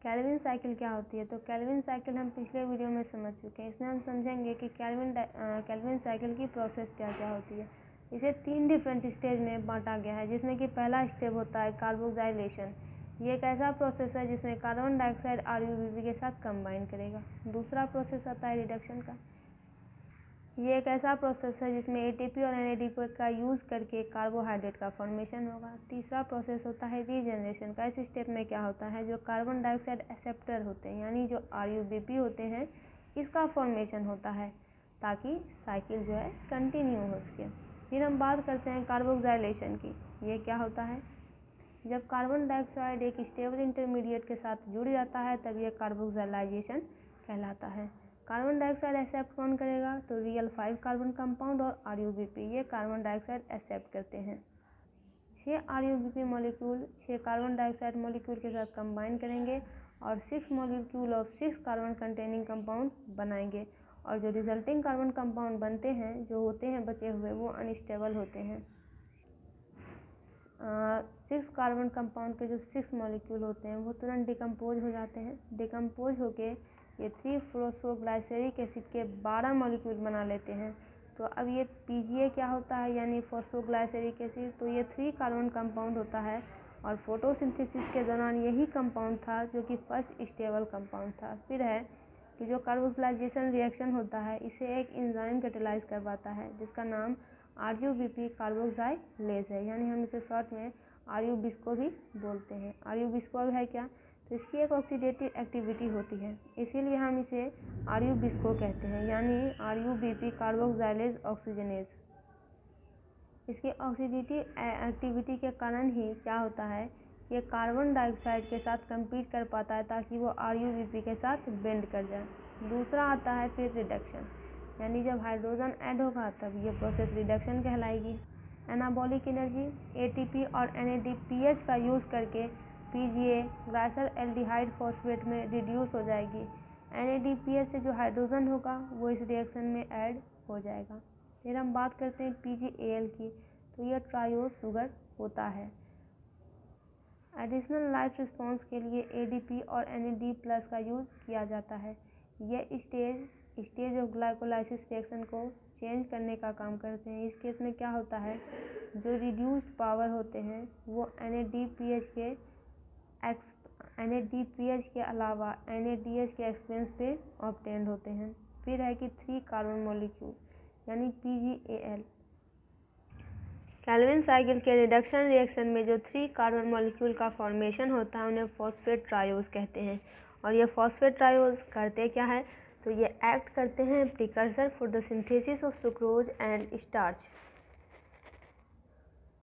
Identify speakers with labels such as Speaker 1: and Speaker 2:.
Speaker 1: Calvin cycle क्या होती है? तो कैल्विन साइकिल हम पिछले वीडियो में समझ चुके हैं। इसमें हम समझेंगे कि कैल्विन साइकिल की प्रोसेस क्या क्या होती है। इसे 3 डिफरेंट स्टेज में बांटा गया है, जिसमें कि पहला स्टेप होता है कार्बोक्सिलेशन। ये एक ऐसा प्रोसेस है जिसमें कार्बन डाइऑक्साइड RuBP के साथ कंबाइन करेगा। दूसरा प्रोसेस आता है रिडक्शन का। ये एक ऐसा प्रोसेस है जिसमें ATP और NADP का यूज़ करके कार्बोहाइड्रेट का फॉर्मेशन होगा। तीसरा प्रोसेस होता है रीजनरेशन का। इस स्टेप में क्या होता है, जो कार्बन डाइऑक्साइड एक्सेप्टर होते हैं यानी जो RuBP होते हैं, इसका फॉर्मेशन होता है ताकि साइकिल जो है कंटिन्यू हो सके। फिर हम बात करते हैं कार्बोक्सिलेशन की। ये क्या होता है, जब कार्बन डाइऑक्साइड एक स्टेबल इंटरमीडिएट के साथ जुड़ जाता है तब यह कार्बोक्सिलेशन कहलाता है। कार्बन डाइऑक्साइड एक्सेप्ट कौन करेगा, तो रियल 5 कार्बन कंपाउंड और RuBP ये कार्बन डाइऑक्साइड एक्सेप्ट करते हैं। 6 RuBP molecule 6 carbon dioxide molecule के साथ कंबाइन करेंगे और 6 molecule of 6 carbon containing compound बनाएंगे, और जो रिजल्टिंग कार्बन कंपाउंड बनते हैं, जो होते हैं बचे हुए, वो अनस्टेबल होते हैं। 6 कार्बन कंपाउंड के जो 6 मॉलिक्यूल होते हैं वो तुरंत डिकम्पोज हो जाते हैं। डिकम्पोज होके ये 3-फॉस्फोग्लाइसेरिक एसिड के 12 मॉलिक्यूल बना लेते हैं। तो अब ये PGA क्या होता है, यानी फॉस्फोग्लाइसेरिक एसिड, तो ये 3 कार्बन कंपाउंड होता है और फोटोसिंथेसिस के दौरान यही कंपाउंड था जो कि फर्स्ट स्टेबल कंपाउंड था। फिर है कि जो कार्बोक्सिलेशन रिएक्शन होता है, इसे एक एंजाइम कैटेलाइज करवाता है जिसका नाम RuBP कार्बोक्सिलेज है, यानी हम इसे शॉर्ट में RuBisco भी बोलते हैं। RuBisco है क्या, तो इसकी एक ऑक्सीडेटिव एक्टिविटी होती है, इसीलिए हम इसे RuBisco कहते हैं, यानी RuBP कार्बोक्सिलेज ऑक्सीजनेज। इसकी ऑक्सीडेटिव एक्टिविटी के कारण ही क्या होता है, ये कार्बन डाइऑक्साइड के साथ compete कर पाता है ताकि वो RuBP के साथ बेंड कर जाए। दूसरा आता है फिर रिडक्शन, यानी जब हाइड्रोजन ऐड होगा तब ये प्रोसेस रिडक्शन कहलाएगी। एनाबॉलिक एनर्जी ATP और NADPH का यूज़ करके PGA ग्लाइसर एल्डिहाइड फॉस्फेट में रिड्यूस हो जाएगी। NADPH से जो हाइड्रोजन होगा वो इस रिएक्शन में ऐड हो जाएगा। फिर हम बात करते हैं PgAl की, तो यह ट्रायोज शुगर होता है। एडिशनल लाइट रिस्पॉन्स के लिए ADP और NAD+ का यूज़ किया जाता है। यह स्टेज ऑफ ग्लाइकोलाइसिस रिएक्शन को चेंज करने का काम करते हैं। इस केस में क्या होता है, जो रिड्यूस्ड पावर होते हैं वो NADPH के अलावा NADH के एक्सपेंस पे ऑब्टेन्ड होते हैं। फिर है कि 3 कार्बन मॉलिक्यूल यानी PgAl। कैल्विन साइकिल के रिडक्शन रिएक्शन में जो 3 कार्बन मॉलिक्यूल का फॉर्मेशन होता है उन्हें फॉस्फेट ट्रायोज कहते हैं। और ये फॉस्फेट ट्रायोज करते क्या है, तो ये एक्ट करते हैं precursor for the synthesis of sucrose and starch.